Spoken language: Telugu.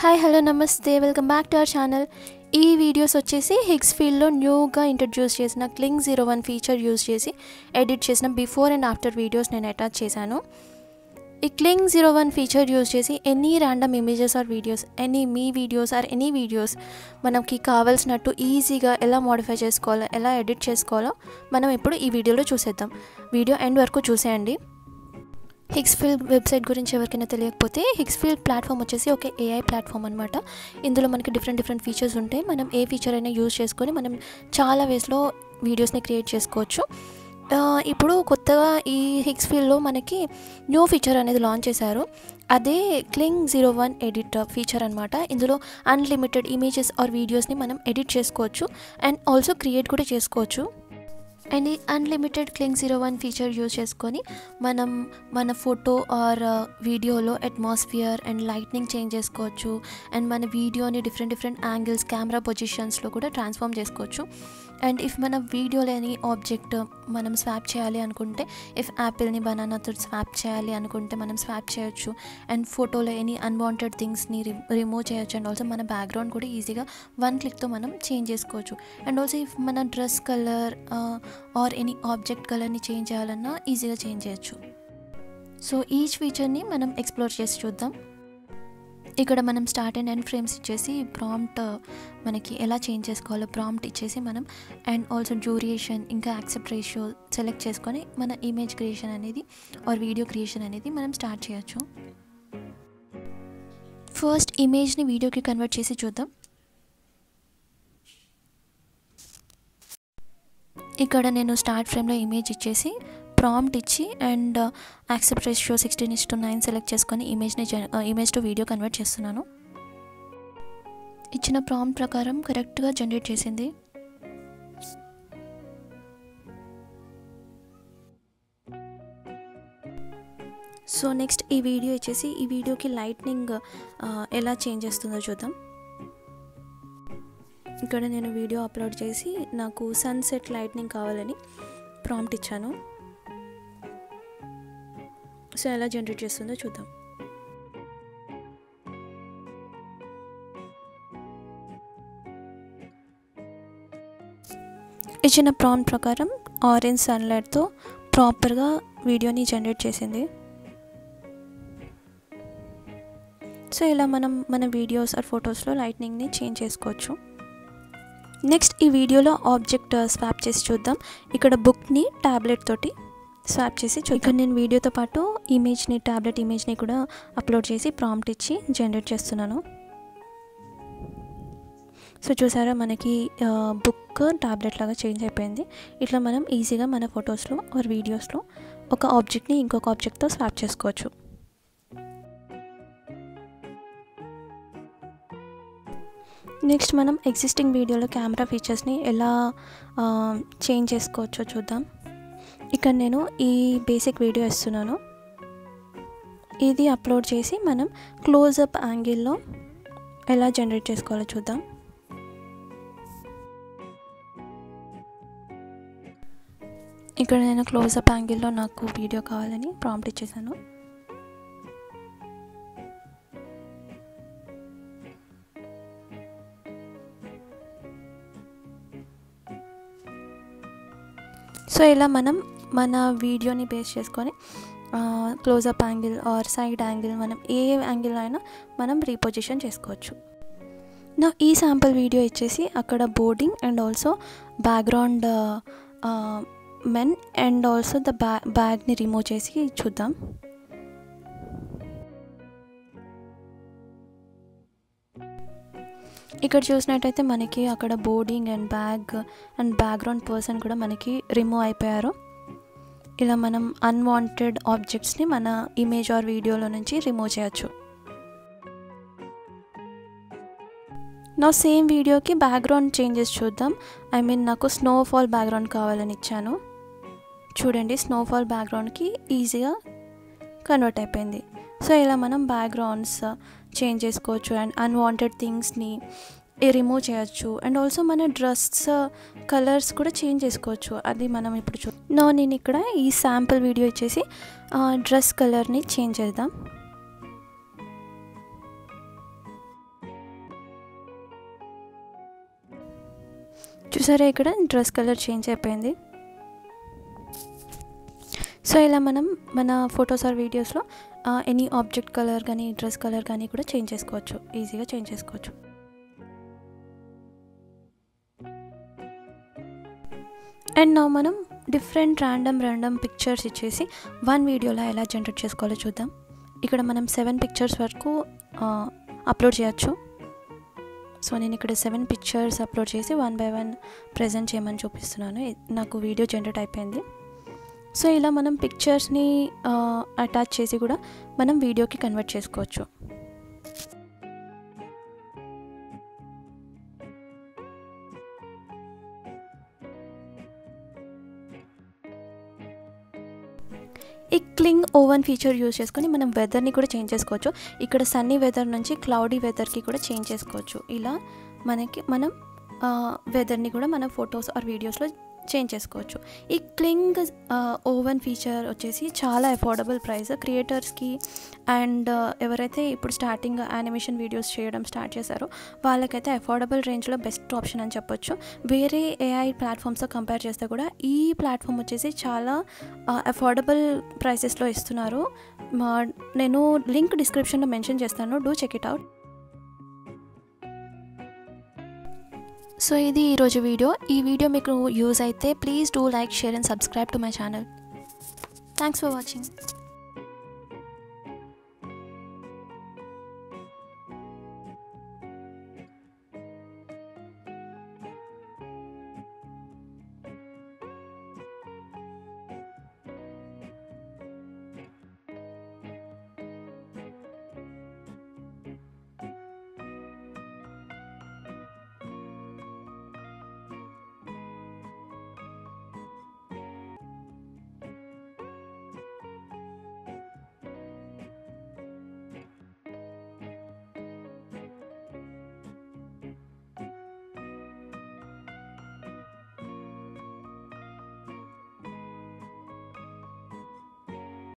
Hi hello namaste welcome back to our channel. ఈ వీడియోస్ వచ్చేసి హిగ్స్ ఫీల్డ్లో న్యూగా ఇంట్రడ్యూస్ చేసిన క్లింగ్ 01 ఫీచర్ యూజ్ చేసి ఎడిట్ చేసిన బిఫోర్ అండ్ ఆఫ్టర్ వీడియోస్ నేను అటాచ్ చేశాను. ఈ క్లింగ్ 01 ఫీచర్ యూజ్ చేసి any random images or videos, మీ వీడియోస్ ఆర్ ఎనీ వీడియోస్ మనకి కావాల్సినట్టు ఈజీగా ఎలా మోడిఫై చేసుకోవాలో, ఎలా ఎడిట్ చేసుకోవాలో మనం ఇప్పుడు ఈ వీడియోలో చూసేద్దాం. వీడియో ఎండ్ వరకు చూసేయండి. హిగ్స్ ఫీల్డ్ వెబ్సైట్ గురించి ఎవరికైనా తెలియకపోతే, హిగ్స్ ఫీల్డ్ ప్లాట్ఫామ్ వచ్చేసి ఒక ఏఐ ప్లాట్ఫామ్ అనమాట. ఇందులో మనకి డిఫరెంట్ ఫీచర్స్ ఉంటాయి. మనం ఏ ఫీచర్ అయినా యూజ్ చేసుకొని మనం చాలా వేస్లో వీడియోస్ని క్రియేట్ చేసుకోవచ్చు. ఇప్పుడు కొత్తగా ఈ హిగ్స్ ఫీల్డ్లో మనకి న్యూ ఫీచర్ అనేది లాంచ్ చేశారు. అదే క్లింగ్ 01 ఎడిట్ ఫీచర్ అనమాట. ఇందులో అన్లిమిటెడ్ ఇమేజెస్ ఆర్ వీడియోస్ని మనం ఎడిట్ చేసుకోవచ్చు అండ్ ఆల్సో క్రియేట్ కూడా చేసుకోవచ్చు. అండ్ ఈ అన్లిమిటెడ్ క్లింగ్ 01 ఫీచర్ యూజ్ చేసుకొని మనం మన ఫోటో ఆర్ వీడియోలో అట్మాస్ఫియర్ అండ్ లైట్నింగ్ చేంజ్ చేసుకోవచ్చు. అండ్ మన వీడియోని డిఫరెంట్ యాంగిల్స్, కెమెరా పొజిషన్స్లో కూడా ట్రాన్స్ఫార్మ్ చేసుకోవచ్చు. అండ్ ఇఫ్ మన వీడియోలో ఎనీ ఆబ్జెక్ట్ మనం స్వాప్ చేయాలి అనుకుంటే, ఇఫ్ యాపిల్ని బనానాతో స్వాప్ చేయాలి అనుకుంటే మనం స్వాప్ చేయొచ్చు. అండ్ ఫోటోలో ఎనీ అన్వాంటెడ్ థింగ్స్ని రిమూవ్ చేయొచ్చు. అండ్ ఆల్సో మన బ్యాక్గ్రౌండ్ కూడా ఈజీగా 1 క్లిక్తో మనం చేంజ్ చేసుకోవచ్చు. అండ్ ఆల్సో ఇఫ్ మన dress colour or any object కలర్ని చేంజ్ చేయాలన్నా ఈజీగా చేంజ్ చేయొచ్చు. సో ఈచ్ ఫీచర్ని మనం ఎక్స్ప్లోర్ చేసి చూద్దాం. ఇక్కడ మనం స్టార్ట్ అండ్ ఎండ్ ఫ్రేమ్స్ ఇచ్చేసి ప్రాంప్ట్ మనకి ఎలా చేంజ్ చేసుకోవాలో ప్రాంప్ట్ ఇచ్చేసి మనం అండ్ ఆల్సో డ్యూరేషన్ ఇంకా యాక్సెప్ట్ రేషియో సెలెక్ట్ చేసుకొని మన ఇమేజ్ క్రియేషన్ అనేది ఆర్ వీడియో క్రియేషన్ అనేది మనం స్టార్ట్ చేయొచ్చు. ఫస్ట్ ఇమేజ్ని వీడియోకి కన్వర్ట్ చేసి చూద్దాం. ఇక్కడ నేను స్టార్ట్ ఫ్రేమ్లో ఇమేజ్ ఇచ్చేసి ప్రాంప్ట్ ఇచ్చి అండ్ యాక్సెప్ట్ రేషియో 16:9 సెలెక్ట్ చేసుకొని ఇమేజ్ టు వీడియో కన్వర్ట్ చేస్తున్నాను. ఇచ్చిన ప్రాంప్ట్ ప్రకారం కరెక్ట్గా జనరేట్ చేసింది. సో నెక్స్ట్ ఈ వీడియో ఇచ్చేసి ఈ వీడియోకి లైట్నింగ్ ఎలా చేంజ్ చేస్తుందో చూద్దాం. ఇక్కడ నేను వీడియో అప్లోడ్ చేసి నాకు సన్సెట్ లైట్నింగ్ కావాలని ప్రాంప్ట్ ఇచ్చాను. సో ఎలా జనరేట్ చేస్తుందో చూద్దాం. ఇచ్చిన ప్రాంప్ట్ ప్రకారం ఆరెంజ్ సన్లైట్తో ప్రాపర్గా వీడియోని జనరేట్ చేసింది. సో ఇలా మనం మన వీడియోస్ ఆర్ ఫొటోస్లో లైట్నింగ్ని చేంజ్ చేసుకోవచ్చు. నెక్స్ట్ ఈ వీడియోలో ఆబ్జెక్ట్ స్వాప్ చేసి చూద్దాం. ఇక్కడ బుక్ని ట్యాబ్లెట్ తోటి స్వాప్ చేసి చూద్దాం. ఇక్కడ నేను వీడియోతో పాటు ఇమేజ్ని, ట్యాబ్లెట్ ఇమేజ్ని కూడా అప్లోడ్ చేసి ప్రాంప్ట్ ఇచ్చి జనరేట్ చేస్తున్నాను. సో చూసారా, మనకి బుక్ ట్యాబ్లెట్ లాగా చేంజ్ అయిపోయింది. ఇట్లా మనం ఈజీగా మన ఫొటోస్లో ఆర్ వీడియోస్లో ఒక ఆబ్జెక్ట్ని ఇంకొక ఆబ్జెక్ట్తో స్వాప్ చేసుకోవచ్చు. నెక్స్ట్ మనం ఎగ్జిస్టింగ్ వీడియోలో కెమెరా ఫీచర్స్ని ఎలా చేంజ్ చేసుకోవచ్చో చూద్దాం. ఇక్కడ నేను ఈ బేసిక్ వీడియో ఇస్తున్నాను. ఇది అప్లోడ్ చేసి మనం క్లోజప్ యాంగిల్లో ఎలా జనరేట్ చేసుకోవాలో చూద్దాం. ఇక్కడ నేను క్లోజప్ యాంగిల్లో నాకు వీడియో కావాలని ప్రాంప్ట్ ఇచ్చేసాను. సో ఇలా మనం మన వీడియోని బేస్ చేసుకొని close-up angle or side angle మనం ఏ యాంగిల్ అయినా మనం రీపొజిషన్ చేసుకోవచ్చు. నా ఈ శాంపుల్ వీడియో ఇచ్చేసి అక్కడ boarding and also background men and also the బ్యాగ్ని రిమూవ్ చేసి చూద్దాం. ఇక్కడ చూసినట్టయితే మనకి అక్కడ బోర్డింగ్ అండ్ బ్యాక్గ్రౌండ్ పర్సన్ కూడా మనకి రిమూవ్ అయిపోయారు. ఇలా మనం అన్వాంటెడ్ ఆబ్జెక్ట్స్ని మన ఇమేజ్ ఆర్ వీడియోలో నుంచి రిమూవ్ చేయొచ్చు. నా సేమ్ వీడియోకి బ్యాక్గ్రౌండ్ చేంజెస్ చూద్దాం. నాకు స్నోఫాల్ బ్యాక్గ్రౌండ్ కావాలని ఇచ్చాను. చూడండి, స్నోఫాల్ బ్యాక్గ్రౌండ్కి ఈజీగా కన్వర్ట్ అయిపోయింది. సో ఇలా మనం బ్యాక్గ్రౌండ్స్ చేంజ్ చేసుకోవచ్చు అండ్ అన్వాంటెడ్ థింగ్స్ని రిమూవ్ చేయొచ్చు. అండ్ ఆల్సో మన డ్రెస్ కలర్స్ కూడా చేంజ్ చేసుకోవచ్చు. అది మనం ఇప్పుడు నేను ఇక్కడ ఈ శాంపుల్ వీడియో ఇచ్చేసి డ్రెస్ కలర్ని చేంజ్ చేద్దాం. చూసారా ఇక్కడ డ్రెస్ కలర్ చేంజ్ అయిపోయింది. సో ఇలా మనం మన ఫొటోస్ ఆర్ వీడియోస్లో ఎనీ ఆబ్జెక్ట్ కలర్ కానీ డ్రెస్ కలర్ కానీ కూడా చేంజ్ చేసుకోవచ్చు, ఈజీగా చేంజ్ చేసుకోవచ్చు. అండ్ నా మనం డిఫరెంట్ ర్యాండమ్ పిక్చర్స్ ఇచ్చేసి వన్ వీడియోలో ఎలా జనరేట్ చేసుకోవాలో చూద్దాం. ఇక్కడ మనం 7 పిక్చర్స్ వరకు అప్లోడ్ చేయొచ్చు. సో నేను ఇక్కడ 7 పిక్చర్స్ అప్లోడ్ చేసి 1 by 1 ప్రజెంట్ చేయమని చూపిస్తున్నాను. నాకు వీడియో జనరేట్ అయిపోయింది. సో ఇలా మనం పిక్చర్స్ని అటాచ్ చేసి కూడా మనం వీడియోకి కన్వర్ట్ చేసుకోవచ్చు. ఈ క్లింగ్ ఓవెన్ ఫీచర్ యూజ్ చేసుకొని మనం వెదర్ని కూడా చేంజ్ చేసుకోవచ్చు. ఇక్కడ సన్నీ వెదర్ నుంచి క్లౌడీ వెదర్కి కూడా చేంజ్ చేసుకోవచ్చు. ఇలా మనం వెదర్ని కూడా మన ఫొటోస్ ఆర్ వీడియోస్లో చేంజ్ చేసుకోవచ్చు. ఈ క్లింగ్ ఓవెన్ ఫీచర్ వచ్చేసి చాలా అఫోర్డబుల్ ప్రైస్ క్రియేటర్స్కి అండ్ ఎవరైతే ఇప్పుడు స్టార్టింగ్ యానిమేషన్ వీడియోస్ చేయడం స్టార్ట్ చేశారో వాళ్ళకైతే అఫోర్డబుల్ రేంజ్లో బెస్ట్ ఆప్షన్ అని చెప్పొచ్చు. వేరే ఏఐ ప్లాట్ఫామ్స్తో కంపేర్ చేస్తే కూడా ఈ ప్లాట్ఫామ్ వచ్చేసి చాలా అఫోర్డబుల్ ప్రైసెస్లో ఇస్తున్నారు. నేను లింక్ డిస్క్రిప్షన్లో మెన్షన్ చేస్తాను, do check it out. So ఇది ఈరోజు వీడియో. ఈ వీడియో మీకు యూజ్ అయితే please do like, share and subscribe to my channel. Thanks for watching.